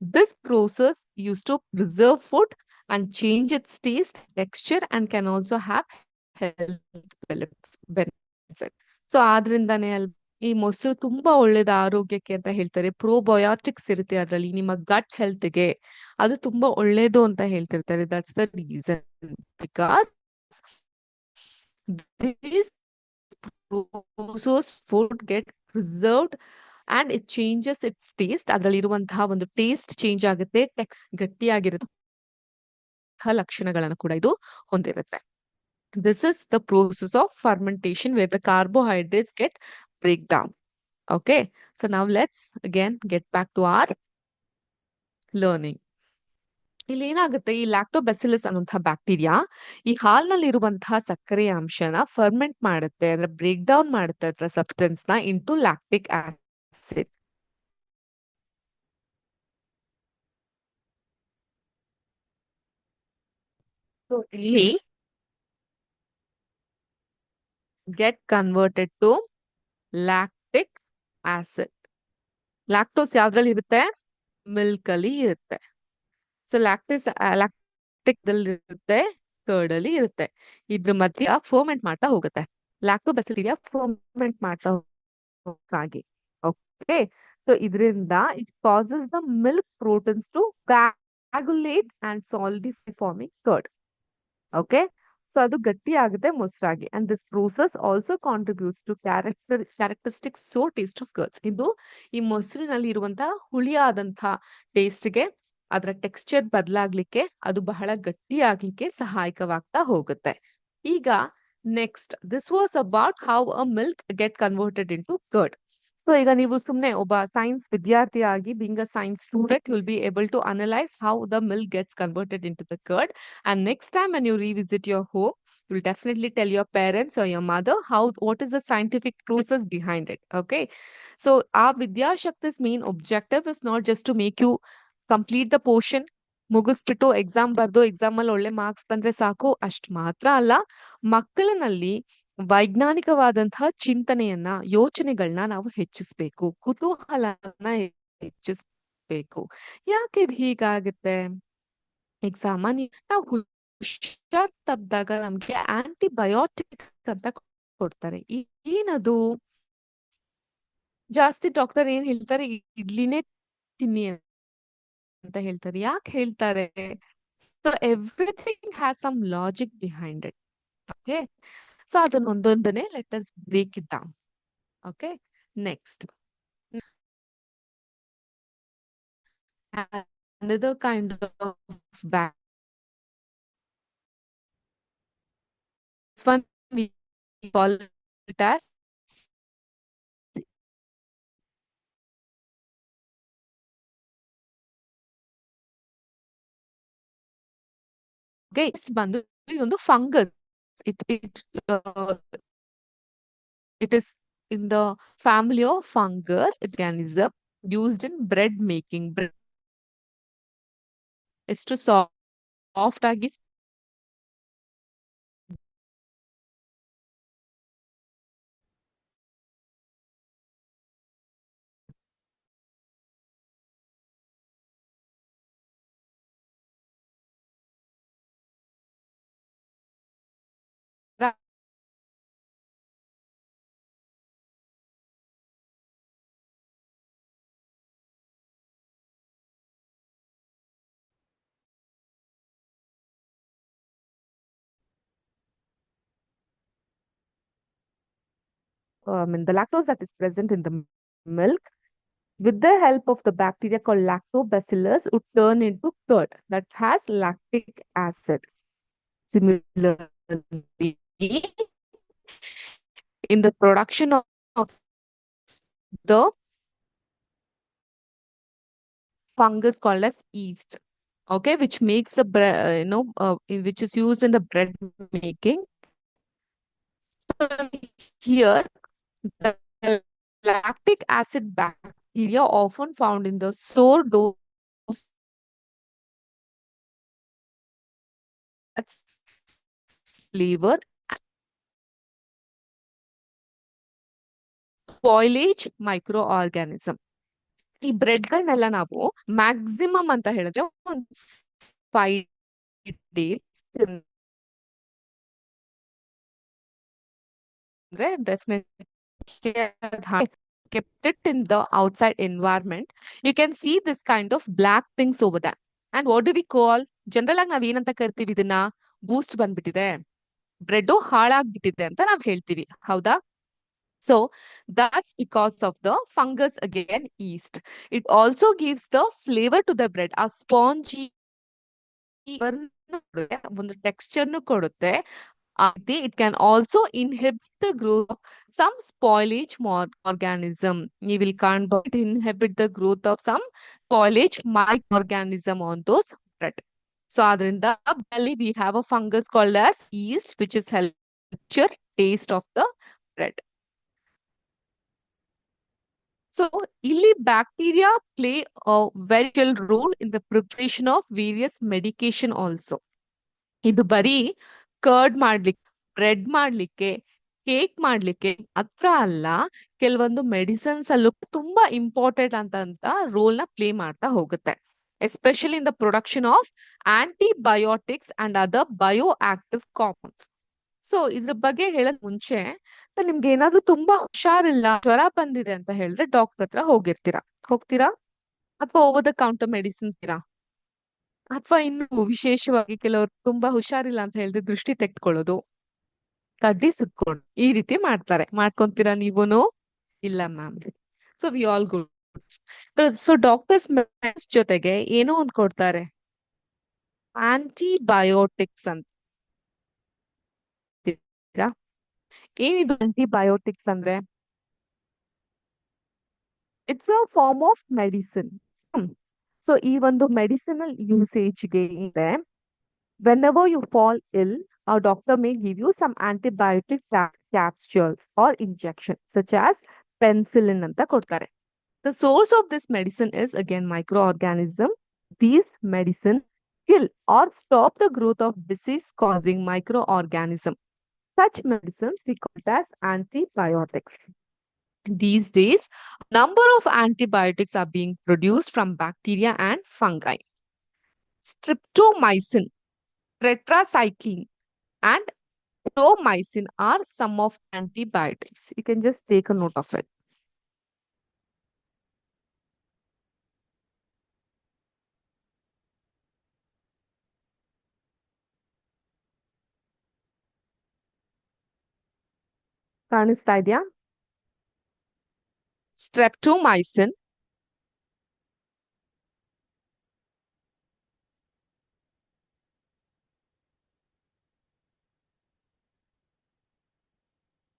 this process used to preserve food and change its taste, texture, and can also have health benefit. So ಆದ್ರಿಂದಾನೇ ಈ ಮೊಸರು ತುಂಬಾ ಒಳ್ಳೇದು ಆರೋಗ್ಯಕ್ಕೆ ಅಂತ ಹೇಳ್ತಾರೆ probiotics ಇರುತ್ತೆ ಅದರಲ್ಲಿ ನಿಮ್ಮ ಗಟ್ ಹೆಲ್ತ್ಗೆ ಅದು ತುಂಬಾ ಒಳ್ಳೇದು ಅಂತ ಹೇಳ್ತಿರ್ತಾರೆ that's the reason because these processed food get preserved and it changes its taste ಅದರಲ್ಲಿರುವಂತಹ ಒಂದು ಟೇಸ್ಟ್ ಚೇಂಜ್ ಆಗುತ್ತೆ ಗಟ್ಟಿಯಾಗಿರುತ್ತೆ ಲಕ್ಷಣಗಳನ್ನು ಕೂಡ ಇದು ಹೊಂದಿರುತ್ತೆ this is the process of fermentation where the carbohydrates get break down okay so now let's again get back to our learning ಇಲ್ಲಿ ಏನಾಗುತ್ತೆ ಈ lactobacillus ಅನ್ನುವಂತಹ ಬ್ಯಾಕ್ಟೀರಿಯಾ ಈ ಹಾಲ್ನಲ್ಲಿರುವಂತಹ ಸಕ್ಕರೆಯ ಅಂಶನ ಫರ್ಮೆಂಟ್ ಮಾಡುತ್ತೆ ಅಂದ್ರೆ ಬ್ರೇಕ್ ಡೌನ್ ಮಾಡುತ್ತೆ ಅದರ ಸಬ್ಸ್ಟೆನ್ಸ್ ನ ಇಂಟು ಲ್ಯಾಕ್ಟಿಕ್ ಆಸಿಡ್ ಇಲ್ಲಿ get converted to lactic acid lactose ಯಾವ್ದ್ರಲ್ಲಿ ಇರುತ್ತೆ ಮಿಲ್ಕ್ ಅಲ್ಲಿ ಇರುತ್ತೆ ಸೊ ಲ್ಯಾಕ್ಟಿಕ್ ಇರುತ್ತೆ ಕರ್ಡ್ ಅಲ್ಲಿ ಇರುತ್ತೆ ಇದ್ರ ಮಧ್ಯ ಫರ್ಮೆಂಟ್ ಮಾಡ್ತಾ ಹೋಗುತ್ತೆ ಲ್ಯಾಕ್ಟೋಬೆಸಿಲಿಯಾ ಫರ್ಮೆಂಟ್ ಮಾಡ್ತಾ ಹೋಗಿ ಓಕೆ ಸೊ ಇದರಿಂದ it causes the milk proteins to coagulate and solidify forming curd okay so ಅದು ಗಟ್ಟಿ ಆಗುತ್ತೆ ಮೊಸರಾಗಿ and this process also contributes to characteristic sour taste of curds ಇದು ಈ ಮೊಸರಿನಲ್ಲಿ ಇರುವಂತಹ ಹುಳಿಯಾದಂತಹ ಟೇಸ್ಟ್ಗೆ ಅದರ ಟೆಕ್ಸ್ಚರ್ ಬದಲಾಗ್ಲಿಕ್ಕೆ, ಅದು ಬಹಳ ಗಟ್ಟಿ ಆಗ್ಲಿಕ್ಕೆ ಸಹಾಯಕವಾಗ್ತಾ ಹೋಗುತ್ತೆ. ಈಗ next, this was about how a milk get converted into curd. So ಈಗ ನೀವು ಸುಮ್ನೆ ಒಬ್ಬ ಸೈನ್ಸ್ ವಿದ್ಯಾರ್ಥಿಯಾಗಿ, being a science student, you will be able to analyse how the milk gets converted into the curd. And next time when you revisit your home, you will definitely tell your parents or your mother what is the scientific process behind it. Okay, so our Vidyashakti's main objective is not just to make you complete the portion, ಮುಗಿಸ್ಬಿಟ್ಟು exam ಬರ್ದು exam ಅಲ್ಲಿ ಒಳ್ಳೆ marks ಬಂದ್ರೆ ಸಾಕು, ಅಷ್ಟ್ ಮಾತ್ರ ಅಲ್ಲ, ಮಕ್ಕಳಿನಲ್ಲಿ ವೈಜ್ಞಾನಿಕವಾದಂತಹ ಚಿಂತನೆಯನ್ನ, ಯೋಚನೆಗಳನ್ನ ನಾವು ಹೆಚ್ಚಿಸ್ಬೇಕು, ಕುತೂಹಲನ ಹೆಚ್ಚಿಸ್ಬೇಕು. ಯಾಕೆ ಇದು ಹೀಗಾಗುತ್ತೆ? ಈಗ ಸಾಮಾನ್ಯ ನಾವು ಹುಷಾರ್ ತಪ್ಪಿದಾಗ ನಮ್ಗೆ ಆಂಟಿಬಯೋಟಿಕ್ ಅಂತ ಕೊಡ್ತಾರೆ. ಏನದು? ಜಾಸ್ತಿ ಡಾಕ್ಟರ್ ಏನ್ ಹೇಳ್ತಾರೆ, ಇಡ್ಲಿನೇ ತಿನ್ನಿ ಅಂತ ಹೇಳ್ತಾರೆ. ಯಾಕೆ ಹೇಳ್ತಾರೆ? So everything has some logic behind it. Okay, so ಅದನ್ನ ಒಂದೊಂದನೆ let us break it down. Okay, next, another kind of back. This one we call it as ಬಂದು ಇದೊಂದು fungus. It is in the family of fungus organism used in bread making. ಎಷ್ಟು soft ಆಗಿ the lactose that is present in the milk, with the help of the bacteria called lactobacillus, would turn into curd that has lactic acid. Similarly, in the production of the fungus called as yeast, okay, which makes the bread, which is used in the bread making. So here, the lactic acid bacteria often found in the sourdough flavor spoilage microorganism. ಈ bread ಗಳನ್ನೆಲ್ಲ ನಾವು maximum ಅಂತ ಹೇಳಿದ್ರೆ ಒಂದು 5 days ಅಂದ್ರೆ definitely kept it in the outside environment, you can see this kind of black things over there. And what do we call? General ಆಗಿ ನಾವ್ ಏನಂತ ಕರಿತೀವಿ ಇದನ್ನ? ಬೂಸ್ಟ್ ಬಂದ್ಬಿಟ್ಟಿದೆ, ಬ್ರೆಡ್ ಹಾಳಾಗ್ಬಿಟ್ಟಿದೆ ಅಂತ ನಾವ್ ಹೇಳ್ತೀವಿ, ಹೌದಾ? So that's because of the fungus, again, yeast. It also gives the flavor to the bread. A spongy ಒಂದು ಟೆಕ್ಸ್ಚರ್ ಕೊಡುತ್ತೆ. It can also inhibit the growth of some spoilage organism. You will can't inhibit the growth of some spoilage microorganism on those bread. So adrinda belly we have a fungus called as yeast, which is help taste of the bread. So illi bacteria play a very vital role in the preparation of various medication also. ಇದು ಬರೀ curd ಮಾಡ್ಲಿಕ್ಕೆ, bread ಮಾಡ್ಲಿಕ್ಕೆ, cake ಮಾಡ್ಲಿಕ್ಕೆ ಅತ್ರ ಅಲ್ಲ, ಕೆಲವೊಂದು medicines ಅಲ್ಲೂ ತುಂಬಾ ಇಂಪಾರ್ಟೆಂಟ್ ಅಂತ ರೋಲ್ ನ ಪ್ಲೇ ಮಾಡ್ತಾ ಹೋಗುತ್ತೆ, especially in the production of antibiotics and other bio active compounds. So ಇದ್ರ ಬಗ್ಗೆ ಹೇಳಕ್ ಮುಂಚೆ, ನಿಮ್ಗೆ ಏನಾದ್ರು ತುಂಬಾ ಹುಷಾರಿಲ್ಲ, ಜ್ವರ ಬಂದಿದೆ ಅಂತ ಹೇಳಿದ್ರೆ ಡಾಕ್ಟರ್ ಹತ್ರ ಹೋಗ್ತೀರಾ ಅಥವಾ ಓವರ್ ದ ಕೌಂಟರ್ ಮೆಡಿಸಿನ್ಸ್ ಇರಾ? ಅಥವಾ ಇನ್ನು ವಿಶೇಷವಾಗಿ ಕೆಲವರು ತುಂಬಾ ಹುಷಾರಿಲ್ಲ ಅಂತ ಹೇಳಿದ್ರೆ ದೃಷ್ಟಿ ತೆಗೆದುಕೊಳ್ಳೋದು, ಕಡ್ಡಿ ಸುಟ್ಕೊಂಡು ಈ ರೀತಿ ಮಾಡ್ತಾರೆ. ಮಾಡ್ಕೊಂತೀರಾ ನೀವುನು? ಇಲ್ಲ ma'am. So we all good. So doctors ಜೊತೆಗೆ ಏನೋ ಒಂದು ಕೊಡ್ತಾರೆ, ಆಂಟಿಬಯೋಟಿಕ್ಸ್ ಅಂತೀರಾ? ಏನಿದು ಆಂಟಿಬಯೋಟಿಕ್ಸ್ ಅಂದ್ರೆ? It's a form of medicine. So ಈ ಒಂದು ಮೆಡಿಸಿನಲ್ ಯೂಸೇಜ್ಗೆ ಇದೆ, whenever you fall ill, a doctor may give you some antibiotic capsules or injection, such as penicillin ಅಂತ ಕೊಡ್ತಾರೆ. The source of this medicine is again microorganism. These medicine kill or stop the growth of disease causing microorganism. Such medicines we call it as antibiotics. These days, number of antibiotics are being produced from bacteria and fungi. Streptomycin, tetracycline, and promycin are some of the antibiotics. You can just take a note of it. ಕಾಣಿಸ್ತಾ ಇದೆಯಾ? Streptomycin,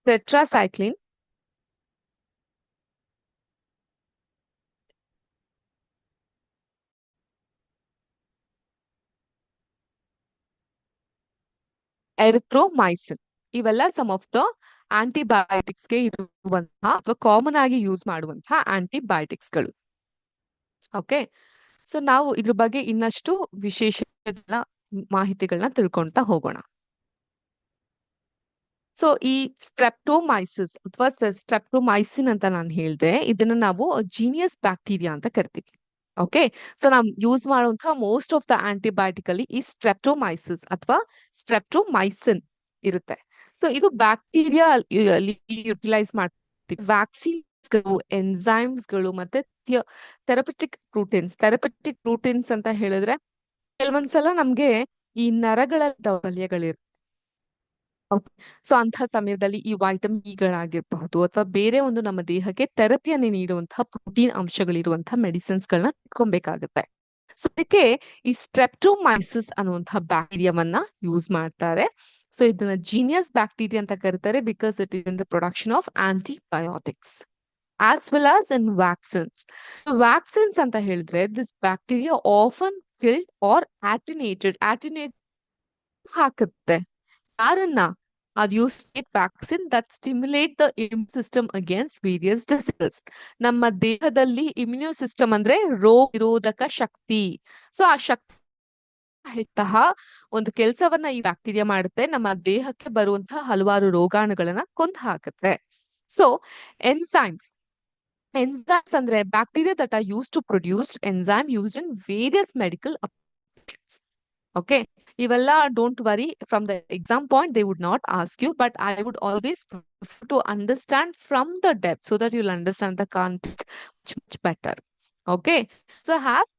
tetracycline, erythromycin. ಇವೆಲ್ಲ some of the ಆಂಟಿಬಯೋಟಿಕ್ಸ್ಗೆ ಇರುವಂತಹ ಅಥವಾ common ಆಗಿ use ಮಾಡುವಂತಹ ಆಂಟಿಬಯೋಟಿಕ್ಸ್ಗಳು. Okay, so ನಾವು ಇದ್ರ ಬಗ್ಗೆ ಇನ್ನಷ್ಟು ವಿಶೇಷ ಮಾಹಿತಿಗಳನ್ನ ತಿಳ್ಕೊಂತಾ ಹೋಗೋಣ. ಸೊ ಈ ಸ್ಟ್ರೆಪ್ಟೋಮೈಸಿಸ್ ಅಥವಾ ಸ್ಟ್ರೆಪ್ಟೋಮೈಸಿನ್ ಅಂತ ನಾನು ಹೇಳಿದೆ, ಇದನ್ನ ನಾವು ಜೀನಿಯಸ್ ಬ್ಯಾಕ್ಟೀರಿಯಾ ಅಂತ ಕರಿತೀವಿ. ಓಕೆ, ಸೊ ನಾವು ಯೂಸ್ ಮಾಡುವಂತಹ ಮೋಸ್ಟ್ ಆಫ್ ದ ಆಂಟಿಬಯೋಟಿಕ್ ಅಲ್ಲಿ ಈ ಸ್ಟ್ರೆಪ್ಟೋಮೈಸಿಸ್ ಅಥವಾ ಸ್ಟ್ರೆಪ್ಟೋಮೈಸಿನ್ ಇರುತ್ತೆ. ಸೊ ಇದು ಬ್ಯಾಕ್ಟೀರಿಯಾ ಯುಟಿಲೈಸ್ ಮಾಡ್ತೀವಿ. ವ್ಯಾಕ್ಸಿನ್ಸ್ಗಳು, ಎನ್ಸೈಮ್ಸ್ಗಳು ಮತ್ತೆ ಥೆರಪೆಟಿಕ್ ಪ್ರೋಟೀನ್ಸ್ ಅಂತ ಹೇಳಿದ್ರೆ ಕೆಲವೊಂದ್ಸಲ ನಮ್ಗೆ ಈ ನರಗಳ ದೌರ್ಬಲ್ಯಗಳಿರುತ್ತೆ. ಸೊ ಅಂತಹ ಸಮಯದಲ್ಲಿ ಈ ವೈಟಮಿನ್ ಇಗಳಾಗಿರಬಹುದು ಅಥವಾ ಬೇರೆ ಒಂದು ನಮ್ಮ ದೇಹಕ್ಕೆ ಥೆರಪಿಯನ್ನು ನೀಡುವಂತಹ ಪ್ರೋಟೀನ್ ಅಂಶಗಳಿರುವಂತಹ ಮೆಡಿಸಿನ್ಸ್ ಗಳನ್ನ ಇಟ್ಕೊಬೇಕಾಗುತ್ತೆ. ಸೊ ಅದಕ್ಕೆ ಈ ಸ್ಟ್ರೆಪ್ಟೋಮೈಸಿಸ್ ಅನ್ನುವಂತಹ ಬ್ಯಾಕ್ಟೀರಿಯಾವನ್ನ ಯೂಸ್ ಮಾಡ್ತಾರೆ. ಸೊ ಇದನ್ನ ಜೀನಿಯಸ್ ಬ್ಯಾಕ್ಟೀರಿಯಾ ಅಂತ ಕರೀತಾರೆ because it is in the production of antibiotics as well as in vaccines. Vaccines ಅಂತ ಹೇಳಿದ್ರೆ this bacteria often killed or attenuated ಹಾಕುತ್ತೆ. ಯಾರನ್ನ? Are used vaccine that stimulate the immune system against various diseases. ನಮ್ಮ ದೇಹದಲ್ಲಿ immune system ಅಂದ್ರೆ ರೋಗ ನಿರೋಧಕ ಶಕ್ತಿ. So ಆ ಶಕ್ತಿ ಹೆಚ್ಚಃ ಒಂದು ಕೆಲಸವನ್ನ ಈ ಬ್ಯಾಕ್ಟೀರಿಯಾ ಮಾಡುತ್ತೆ, ನಮ್ಮ ದೇಹಕ್ಕೆ ಬರುವಂತಹ ಹಲವಾರು ರೋಗಾಣುಗಳನ್ನ ಕೊಂದು ಹಾಕುತ್ತೆ. ಸೊ ಎನ್ಸೈಮ್ಸ್ ಅಂದ್ರೆ bacteria that are use to produce enzyme used in various medical applications. Okay, ಇವೆಲ್ಲ don't worry, from the exam point they would not ask you, but I would always prefer to understand from the depth so that you'll understand the context much better. Okay, so I have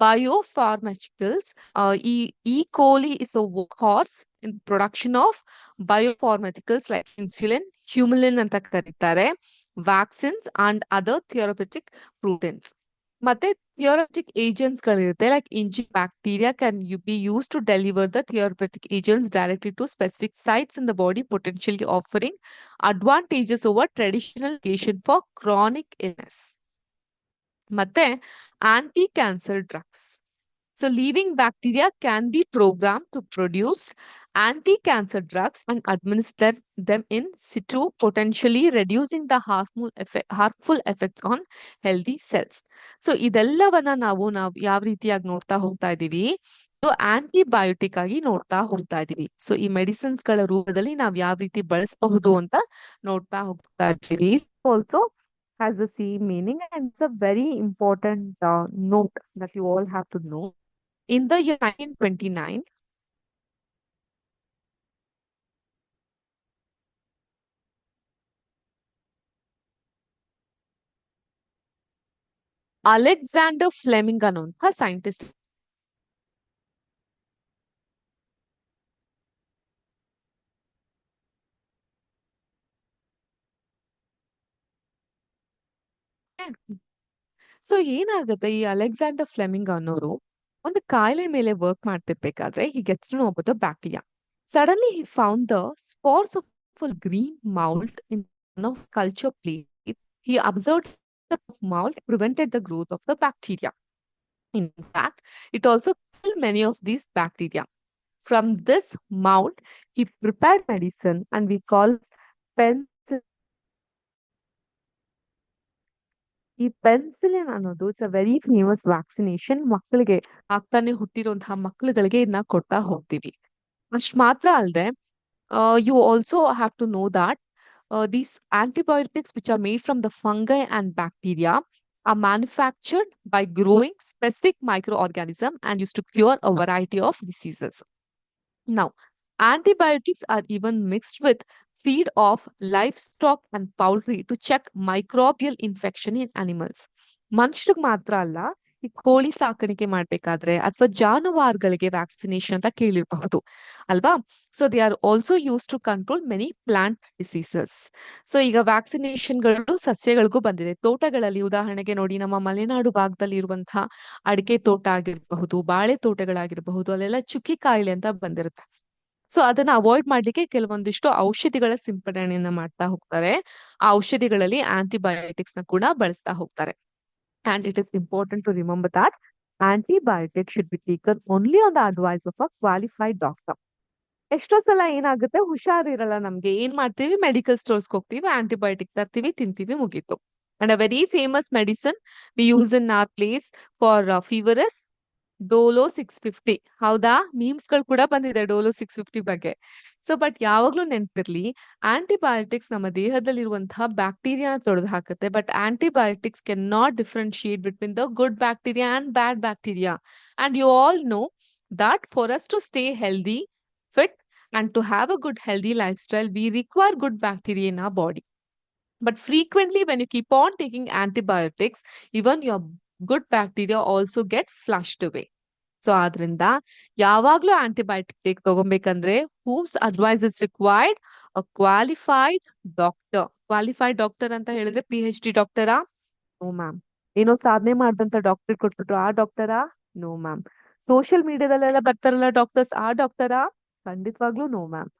biopharmaceuticals. E. coli is a workhorse in production of biopharmaceuticals like insulin, humulin ಅಂತ ಕರೀತಾರೆ, vaccines and other therapeutic proteins. ಮತ್ತೆ therapeutic agents ಗಳಿರುತ್ತೆ, like inject bacteria can be used to deliver the therapeutic agents directly to specific sites in the body, potentially offering advantages over traditional medication for chronic illness. ಮತ್ತೆ anti-cancer drugs. So living bacteria can be programmed to produce anti-cancer drugs and administer them in situ, potentially reducing the harmful effects on healthy cells. So ಇದೆಲ್ಲವನ್ನ ನಾವು ಯಾವ ರೀತಿಯಾಗಿ ನೋಡ್ತಾ ಹೋಗ್ತಾ ಇದೀವಿ? So antibiotic ಆಗಿ ನೋಡ್ತಾ ಹೋಗ್ತಾ ಇದೀವಿ. ಸೊ ಈ ಮೆಡಿಸಿನ್ಸ್ ಗಳ ರೂಪದಲ್ಲಿ ನಾವ್ ಯಾವ ರೀತಿ ಬಳಸಬಹುದು ಅಂತ ನೋಡ್ತಾ ಹೋಗ್ತಾ ಇದ್ದೀವಿ. Also has the same meaning and it's a very important note that you all have to know. In the year 1929, Alexander Fleming ಅನ್ನುವಂಥ ಸೈಂಟಿಸ್ಟ್ ಸೊ ಏನಾಗುತ್ತೆ, ಈ ಅಲೆಕ್ಸಾಂಡರ್ ಫ್ಲೆಮಿಂಗ್ ಅನ್ನೋರು ಒಂದು ಕಾಯಿಲೆ ಮೇಲೆ work ಮಾಡ್ತಿರ್ಬೇಕಾದ್ರೆ he gets to know about the bacteria. Suddenly he found the spores of a green mold in one of culture plate. He observed the mold prevented the growth of the bacteria. In fact, it also killed many of these bacteria. From this mold, he prepared medicine and we call penicillin. ಈ penicillin ಅನ್ನೋದು it's a very famous vaccination. ಮಕ್ಕಳಿಗೆ ಆಗ್ತಾನೆ ಹುಟ್ಟಿರುವಂತಹ ಮಕ್ಕಳುಗಳಿಗೆ ಇದನ್ನ ಕೊಡ್ತಾ ಹೋಗ್ತೀವಿ. ಅಷ್ಟು ಮಾತ್ರ ಅಲ್ಲದೆ you also have to know that these antibiotics which are made from the fungi and bacteria are manufactured by growing specific microorganism and used to cure a variety of diseases. Now, antibiotics are even mixed with feed of livestock and poultry to check microbial infection in animals. ಮನುಷ್ಯರಿಗೆ ಮಾತ್ರ ಅಲ್ಲ, ಈ ಕೋಳಿ ಸಾಕಾಣಿಕೆ ಮಾಡ್ಬೇಕಾದ್ರೆ ಅಥವಾ ಜಾನುವಾರುಗಳಿಗೆ vaccination ಅಂತ ಕೇಳಿರಬಹುದು ಅಲ್ವಾ. So they are also use to control many plant diseases. So ಈಗ ವ್ಯಾಕ್ಸಿನೇಷನ್ಗಳು ಸಸ್ಯಗಳಿಗೂ ಬಂದಿದೆ. ತೋಟಗಳಲ್ಲಿ ಉದಾಹರಣೆಗೆ ನೋಡಿ, ನಮ್ಮ ಮಲೆನಾಡು ಭಾಗದಲ್ಲಿ ಇರುವಂತಹ ಅಡಿಕೆ ತೋಟ ಆಗಿರಬಹುದು, ಬಾಳೆ ತೋಟಗಳಾಗಿರಬಹುದು, ಅಲ್ಲೆಲ್ಲ ಚುಕ್ಕಿ ಕಾಯಿಲೆ ಅಂತ ಬಂದಿರುತ್ತೆ. ಸೊ ಅದನ್ನ ಅವಾಯ್ಡ್ ಮಾಡ್ಲಿಕ್ಕೆ ಕೆಲವೊಂದಿಷ್ಟು ಔಷಧಿಗಳ ಸಿಂಪಡಣೆಯನ್ನ ಮಾಡ್ತಾ ಹೋಗ್ತಾರೆ. ಆ ಔಷಧಿಗಳಲ್ಲಿ ಆಂಟಿಬಯೋಟಿಕ್ಸ್ ನ ಕೂಡ ಬಳಸ್ತಾ ಹೋಗ್ತಾರೆ. And it is important to remember that antibiotics should be taken only on the advice of a qualified doctor. ಎಷ್ಟೋ ಸಲ ಏನಾಗುತ್ತೆ, ಹುಷಾರಿರಲ್ಲ ನಮ್ಗೆ, ಏನ್ ಮಾಡ್ತೀವಿ, ಮೆಡಿಕಲ್ ಸ್ಟೋರ್ಸ್ ಹೋಗ್ತೀವಿ, ಆಂಟಿಬಯೋಟಿಕ್ ತರ್ತೀವಿ, ತಿಂತೀವಿ, ಮುಗೀತು. And a very famous medicine we use in our place for fever is Dolo 650. ಹೌದಾ, ಮೀಮ್ಸ್ ಗಳು ಕೂಡ ಬಂದಿದೆ ಡೋಲೋ 650 ಬಗ್ಗೆ. ಸೊ ಬಟ್ ಯಾವಾಗ್ಲೂ ನೆನ್ಪಿರ್ಲಿ, ಆಂಟಿಬಯೋಟಿಕ್ಸ್ ನಮ್ಮ ದೇಹದಲ್ಲಿರುವಂತಹ ಬ್ಯಾಕ್ಟೀರಿಯಾನ ತೊಡೆದು ಹಾಕುತ್ತೆ. But antibiotics can not differentiate between the good bacteria and bad bacteria. And you all know that for us to stay healthy, fit, and to have a good healthy lifestyle, we require good bacteria in our body. But frequently, when you keep on taking antibiotics, even your good bacteria also get flushed away. So ಆದ್ರಿಂದ ಯಾವಾಗ್ಲೂ antibiotic ತಗೊಬೇಕಂದ್ರೆ whose advice is required a qualified doctor. Qualified doctor ಅಂತ ಹೇಳಿದ್ರೆ PhD ಡಾಕ್ಟರಾ? No ma'am. ಏನೋ ಸಾಧನೆ ಮಾಡಿದಂತ doctor ಕೊಟ್ಬಿಟ್ರು, ಆ ಡಾಕ್ಟರಾ? No ma'am. ಸೋಷಿಯಲ್ ಮೀಡಿಯಾದಲ್ಲೆಲ್ಲ ಬರ್ತಾರಲ್ಲ ಡಾಕ್ಟರ್ಸ್, ಆ ಡಾಕ್ಟರಾ? ಖಂಡಿತವಾಗ್ಲೂ no ma'am.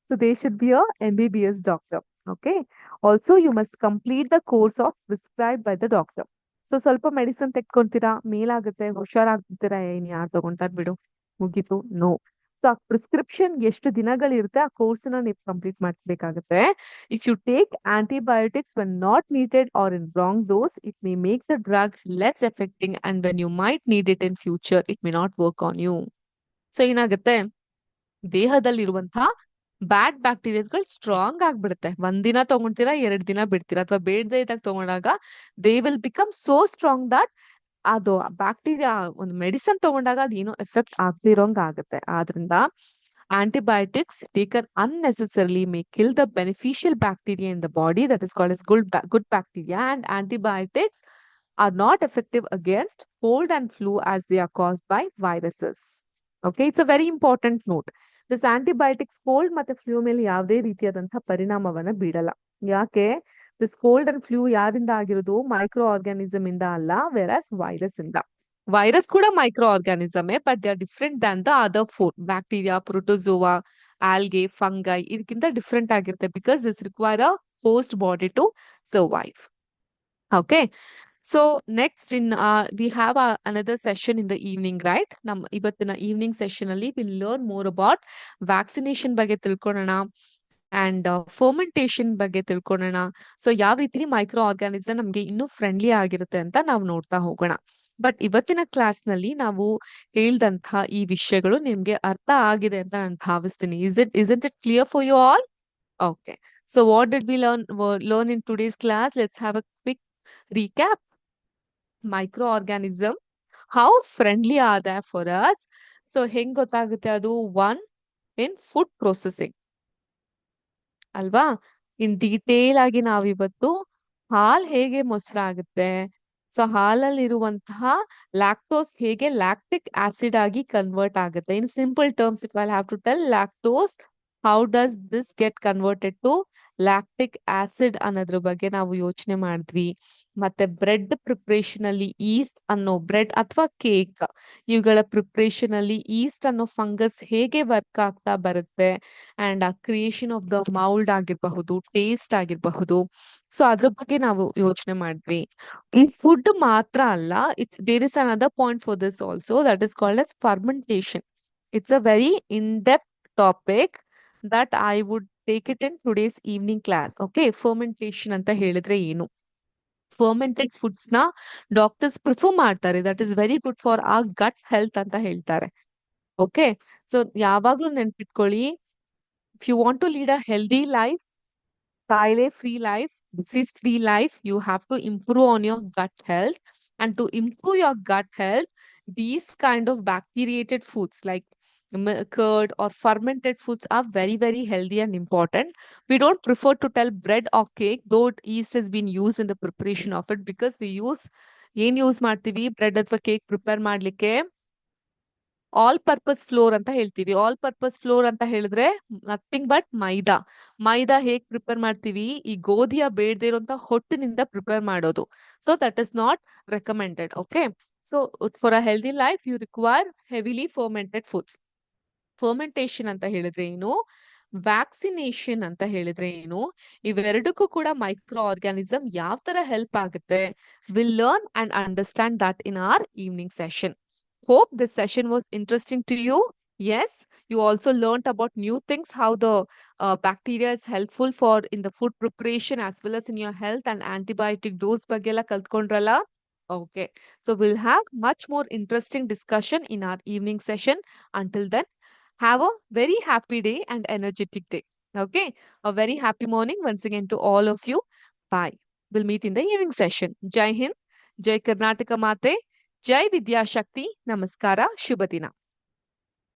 So they should be a MBBS doctor. Okay. Also you must complete the course of prescribe by the doctor. So ಸ್ವಲ್ಪ ಮೆಡಿಸಿನ್ ತೆಕ್ಕೊಂತೀರಾ, ಮೇಲಾಗುತ್ತೆ, ಹುಷಾರಾಗ್ಬಿಡ್ತೀರಾ, ಏನ್ ಯಾರು ತಗೊಂತಾರ ಬಿಡು, ಮುಗೀತು, ನೋ. ಸೊ ಆ ಪ್ರಿಸ್ಕ್ರಿಪ್ಷನ್ ಎಷ್ಟು ದಿನಗಳಿರುತ್ತೆ, ಆ ಕೋರ್ಸ್ ನ ನೀವು ಕಂಪ್ಲೀಟ್ ಮಾಡ್ಬೇಕಾಗುತ್ತೆ. If you take antibiotics when not needed or in wrong dose, it may make the drug less effecting and when you might need it in future it may not work on you. So ಏನಾಗುತ್ತೆ, ದೇಹದಲ್ಲಿರುವಂತಹ ಬ್ಯಾಡ್ ಬ್ಯಾಕ್ಟೀರಿಯಾಸ್ಗಳು strong ಆಗ್ಬಿಡುತ್ತೆ. ಒಂದಿನ ತಗೊಂತೀರಾ, 2 ದಿನ ಬಿಡ್ತೀರಾ, ಅಥವಾ ಬೇಡದೇ ಇದ್ದಾಗ ತಗೊಂಡಾಗ they will become so strong that ಅದು ಬ್ಯಾಕ್ಟೀರಿಯಾ ಒಂದು ಮೆಡಿಸಿನ್ ತಗೊಂಡಾಗ ಅದೇನೋ ಎಫೆಕ್ಟ್ ಆಗ್ತಿರೋಂಗ್ ಆಗುತ್ತೆ. ಆದ್ರಿಂದ antibiotics taken unnecessarily may kill the beneficial bacteria in the body, that is called as good bacteria, and antibiotics are not effective against cold and flu as they are caused by viruses. Okay, it's a very important note. This antibiotics cold ಮತ್ತೆ flu ಮೇಲೆ ಯಾವುದೇ ರೀತಿಯಾದಂತಹ ಪರಿಣಾಮವನ್ನ ಬೀರಲ್ಲ. ಯಾಕೆ? This cold and flu ಯಾರಿಂದ ಆಗಿರೋದು? Micro organism ಇಂದ ಅಲ್ಲ, virus virus ಇಂದ. ವೈರಸ್ ಕೂಡ ಮೈಕ್ರೋ ಆರ್ಗಾನಿಸಮೇ, but they are different than the other 4. Bacteria, protozoa, algae, fungi ಇದಕ್ಕಿಂತ ಡಿಫ್ರೆಂಟ್ ಆಗಿರುತ್ತೆ, because this require a host body to survive. Okay. So next we have another session in the evening, right? ನಮ್ ಇವತ್ತಿನ evening session ಅಲ್ಲಿ will learn more about vaccination ಬಗ್ಗೆ ತಿಳ್ಕೊಳ್ಳೋಣ and fermentation ಬಗ್ಗೆ ತಿಳ್ಕೊಳ್ಳೋಣ. So ಯಾವ ರೀತಿ ಮೈಕ್ರೋ ಆರ್ಗಾನಿಸಮ್ ನಮ್ಗೆ ಇನ್ನೂ ಫ್ರೆಂಡ್ಲಿ ಆಗಿರುತ್ತೆ ಅಂತ ನಾವು ನೋಡ್ತಾ ಹೋಗೋಣ. ಬಟ್ ಇವತ್ತಿನ ಕ್ಲಾಸ್ ನಲ್ಲಿ ನಾವು ಹೇಳ್ದಂತಹ ಈ ವಿಷಯಗಳು ನಿಮ್ಗೆ ಅರ್ಥ ಆಗಿದೆ ಅಂತ ನಾನು ಭಾವಿಸ್ತೀನಿ. isn't it clear for you all? Okay. So what did we learn in today's class? Let's have a quick recap. Microorganism, how friendly are they for us? So ಹೆಂಗ್ ಗೊತ್ತಾಗುತ್ತೆ ಅದು? One, in food processing ಅಲ್ವಾ? In detail ಆಗಿ ನಾವಿವತ್ತು ಹಾಲ್ ಹೇಗೆ ಮೊಸರಾಗುತ್ತೆ, ಸೊ ಹಾಲಲ್ಲಿರುವಂತಹ ಲ್ಯಾಕ್ಟೋಸ್ ಹೇಗೆ ಲ್ಯಾಕ್ಟಿಕ್ ಆಸಿಡ್ ಆಗಿ ಕನ್ವರ್ಟ್ ಆಗುತ್ತೆ. In simple terms, if I have to tell lactose, how does this get converted to lactic acid ಅನ್ನೋದ್ರ ಬಗ್ಗೆ ನಾವು ಯೋಚನೆ ಮಾಡಿದ್ವಿ. ಮತ್ತೆ ಬ್ರೆಡ್ ಪ್ರಿಪರೇಷನ್ ಅಲ್ಲಿ ಈಸ್ಟ್ ಅನ್ನೋ ಬ್ರೆಡ್ ಅಥವಾ ಕೇಕ್ ಇವುಗಳ ಪ್ರಿಪರೇಷನ್ ಅಲ್ಲಿ ಈಸ್ಟ್ ಅನ್ನೋ ಫಂಗಸ್ ಹೇಗೆ ವರ್ಕ್ ಆಗ್ತಾ ಬರುತ್ತೆ and a creation of the mould ಆಗಿರಬಹುದು, ಟೇಸ್ಟ್ ಆಗಿರಬಹುದು. ಸೊ ಅದ್ರ ಬಗ್ಗೆ ನಾವು ಯೋಚನೆ ಮಾಡಿದ್ವಿ. ಈ ಫುಡ್ ಮಾತ್ರ ಅಲ್ಲ, it's there is another point for this also, that is called as fermentation. It's a very in-depth topic that I would take it in today's evening class. Okay, fermentation ಅಂತ ಹೇಳಿದ್ರೆ ಏನು? ಫರ್ಮೆಂಟೆಡ್ ಫುಡ್ಸ್ ನ doctors prefer ಮಾಡ್ತಾರೆ. That is very good for a gut health ಅಂತ ಹೇಳ್ತಾರೆ. Okay, so ಯಾವಾಗ್ಲೂ ನೆನ್ಪಿಟ್ಕೊಳ್ಳಿ, if you want to lead a healthy life, free life, disease-free life, you have to improve on your gut health. And to improve your gut health, these kind of bacteriated foods like curd or fermented foods are very, very healthy and important. We don't prefer to tell bread or cake, though yeast has been used in the preparation of it, because we use ಏನ್ use ಮಾಡ್ತೀವಿ bread ಅಥವಾ cake prepare ಮಾಡ್ಲಿಕ್ಕೆ? All purpose floor ಅಂತ ಹೇಳ್ತೀವಿ. All purpose floor ಅಂತ ಹೇಳಿದ್ರೆ nothing but ಮೈದಾ. ಮೈದಾ ಹೇಗ್ prepare ಮಾಡ್ತೀವಿ? ಈ ಗೋಧಿಯ ಬೇಡದೇ ಇರುವಂತ ಹೊಟ್ಟಿನಿಂದ ಪ್ರಿಪೇರ್ ಮಾಡೋದು. So that is not recommended. Okay, so for a healthy life you require heavily fermented foods. Fermentation ಅಂತ ಹೇಳಿದ್ರೆ ಏನು, ವ್ಯಾಕ್ಸಿನೇಷನ್ ಅಂತ ಹೇಳಿದ್ರೆ ಏನು, ಇವೆರಡಕ್ಕೂ ಕೂಡ ಮೈಕ್ರೋ ಆರ್ಗ್ಯಾನಿಸಮ್ ಯಾವ ತರ ಹೆಲ್ಪ್ ಆಗುತ್ತೆ, will learn and understand that in our evening session. Hope this session was interesting to you. Yes, you also learnt about new things, how the bacteria is helpful for in the food preparation as well as in your health, and antibiotic dose ಬಗ್ಗೆ ಎಲ್ಲ ಕಲ್ತ್ಕೊಂಡ್ರಲ್ಲ? Okay, so we'll have much more interesting discussion in our evening session. Until then, have a very happy day and energetic day. Okay, a very happy morning once again to all of you. Bye. We'll meet in the evening session. Jai Hind, Jai Karnataka Mate, ಜೈ ವಿದ್ಯಾಶಕ್ತಿ. ನಮಸ್ಕಾರ, ಶುಭ ದಿನ.